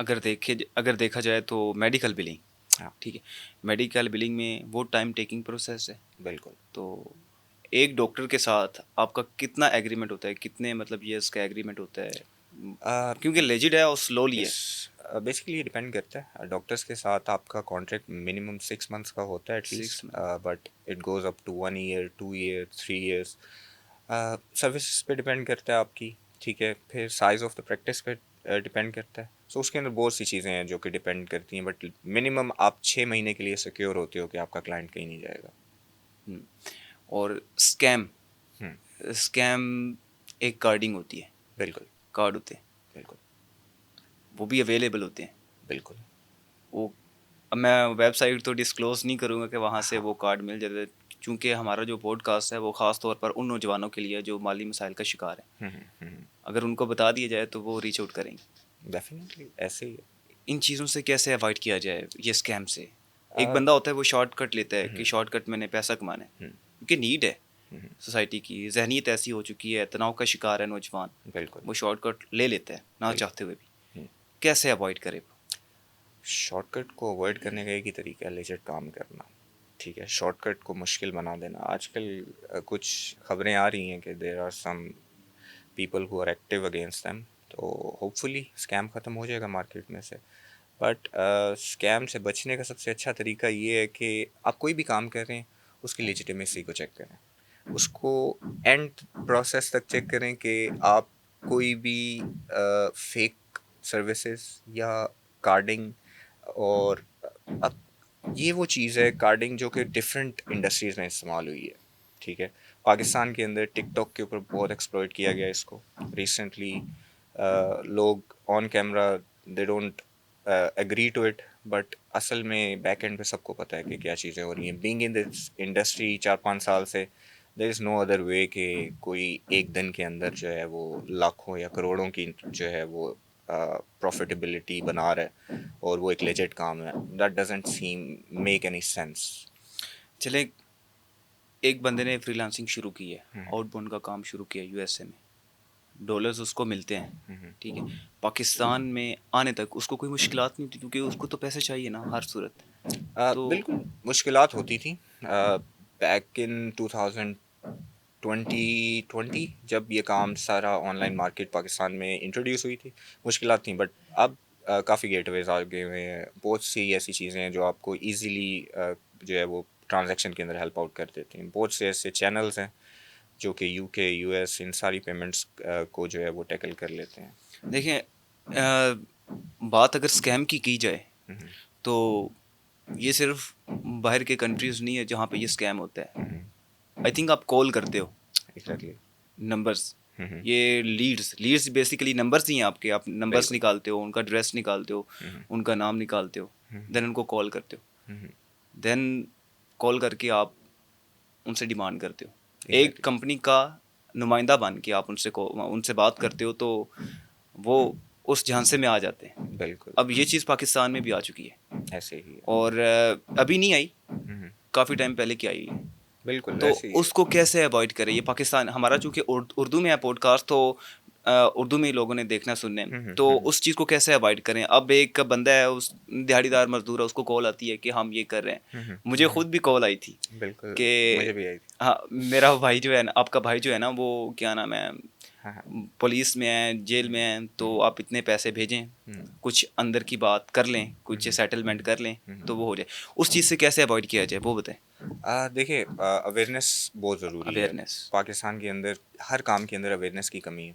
अगर देखा जाए तो मेडिकल बिलिंग, हाँ ठीक है, मेडिकल बिलिंग में वो टाइम टेकिंग प्रोसेस है। बिल्कुल। तो एक डॉक्टर के साथ आपका कितना एग्रीमेंट होता है, कितने मतलब ईयर्स का एग्रीमेंट होता है? क्योंकि लेजिड है और स्लोली इस है। बेसिकली डिपेंड करता है। डॉक्टर्स के साथ आपका कॉन्ट्रैक्ट मिनिमम 6 मंथ्स का होता है six at least, month but it goes up to 1 year, 2 year, 3 years. Service पे डिपेंड करता है आपकी, ठीक है। फिर साइज़ ऑफ द प्रैक्टिस पे डिपेंड करता है। सो उसके अंदर बहुत सी चीज़ें हैं जो कि डिपेंड करती हैं, बट मिनिमम आप 6 महीने के लिए सिक्योर होते हो कि आपका क्लाइंट कहीं नहीं जाएगा। और स्कैम, हम्म, स्कैम एक कार्डिंग होती है, बिल्कुल कार्ड होते हैं, बिल्कुल वो भी अवेलेबल होते हैं। बिल्कुल। वो, अब मैं वेबसाइट तो डिस्क्लोज नहीं करूँगा कि वहाँ से हाँ। वो कार्ड मिल जाता है, क्योंकि हमारा जो पॉडकास्ट है वो ख़ास तौर पर उन नौजवानों के लिए है जो माली मसाइल का शिकार है। अगर उनको बता दिया जाए तो वो रीच आउट करेंगे। डेफिनेटली ऐसे ही इन चीज़ों से कैसे अवॉइड किया जाए, ये स्कैम से? एक है। बंदा होता है वो शॉर्टकट लेता है कि शॉर्टकट मैंने पैसा कमाना है, क्योंकि नीड है। सोसाइटी की जहनीत ऐसी हो चुकी है, तनाव का शिकार है नौजवान, बिल्कुल वो शॉर्टकट ले लेता है ना बिल्कुल। चाहते हुए भी। कैसे अवॉइड करे? शॉर्टकट को अवॉइड करने का एक ही तरीका है, लेजिट काम करना, ठीक है। शॉर्टकट को मुश्किल बना देना, आजकल कुछ खबरें आ रही हैं कि there are some people who are active against them. तो होपफुली स्कैम ख़त्म हो जाएगा मार्केट में से। बट स्कैम से बचने का सबसे अच्छा तरीका ये है कि आप कोई भी काम कर रहे हैं उसकी लेजिटिमेसी को चेक करें, उसको एंड प्रोसेस तक चेक करें कि आप कोई भी फेक सर्विसेज या कार्डिंग, और अब ये वो चीज़ है कार्डिंग जो कि डिफरेंट इंडस्ट्रीज़ में इस्तेमाल हुई है, ठीक है। पाकिस्तान के अंदर टिकटॉक के ऊपर बहुत एक्सप्लॉइट किया गया इसको रिसेंटली। लोग on camera they don't agree to it, but असल में बैक एंड पे सबको पता है कि क्या चीज़ें हो रही हैं। बीइंग इन दिस इंडस्ट्री 4-5 साल से, there is no other way कि कोई एक दिन के अंदर जो है वो लाखों या करोड़ों की जो है वो प्रॉफिटेबिलिटी बना रहा है और वो एक लेजिट काम है। That doesn't seam make any sense. चले, एक बंदे ने फ्रीलांसिंग शुरू की है, आउटबाउंड का काम शुरू किया यूएसए में, डॉलर्स उसको मिलते हैं, ठीक है। पाकिस्तान में आने तक उसको कोई मुश्किलात नहीं होती, क्योंकि उसको तो पैसे चाहिए ना हर सूरत। तो बिल्कुल मुश्किलात होती थी बैक इन 2020 जब ये काम सारा ऑनलाइन मार्केट पाकिस्तान में इंट्रोड्यूस हुई थी। मुश्किलात थी, बट अब काफ़ी गेटवेज आ गए हुए हैं, बहुत सी ऐसी चीज़ें हैं जो आपको इजीली जो है वो ट्रांजैक्शन के अंदर हेल्प आउट कर देती हैं। बहुत से ऐसे चैनल्स हैं जो कि यूके यूएस इन सारी पेमेंट्स को जो है वो टैकल कर लेते हैं। देखें, बात अगर स्कैम की जाए तो ये सिर्फ बाहर के कंट्रीज़ नहीं है जहाँ पे ये स्कैम होता है। आई थिंक आप कॉल करते हो एग्जैक्टली। नंबर्स, ये लीड्स लीड्स बेसिकली नंबर्स ही हैं आपके, आप नंबर्स बिल्कुल। निकालते हो, उनका एड्रेस निकालते हो, उनका नाम निकालते हो, देन उनको कॉल करते हो, देन कॉल करके आप उनसे डिमांड करते हो। एक एग्जैक्टली। कंपनी का नुमाइंदा बन के आप उनसे बात करते हो, तो वो उस झांसे में आ जाते हैं। बिल्कुल अब ये चीज़ पाकिस्तान में भी आ चुकी है, ऐसे ही है। और अभी नहीं आई, काफ़ी टाइम पहले की आई है। बिल्कुल तो ऐसे ही है। उसको कैसे अवॉइड करें? ये पाकिस्तान हमारा चूँकि उर्दू में है पॉडकास्ट, तो उर्दू में ही लोगों ने देखना सुनने हैं, तो उस चीज़ को कैसे अवॉइड करें? अब एक बंदा है, उस दिहाड़ीदार मज़दूर है, उसको कॉल आती है कि हम ये कर रहे हैं। मुझे खुद भी कॉल आई थी बिल्कुल कि मुझे भी आई थी। हाँ, मेरा भाई जो है ना, आपका भाई जो है ना, वो क्या नाम है, हाँ हाँ। पुलिस में है, जेल में है, तो आप इतने पैसे भेजें, कुछ अंदर की बात कर लें, कुछ सेटलमेंट कर लें, तो वो हो जाए। उस चीज़ से कैसे अवॉइड किया जाए, वो बताएं। देखिए अवेयरनेस बहुत ज़रूरी है। अवेयरनेस। पाकिस्तान के अंदर हर काम के अंदर अवेयरनेस की कमी है।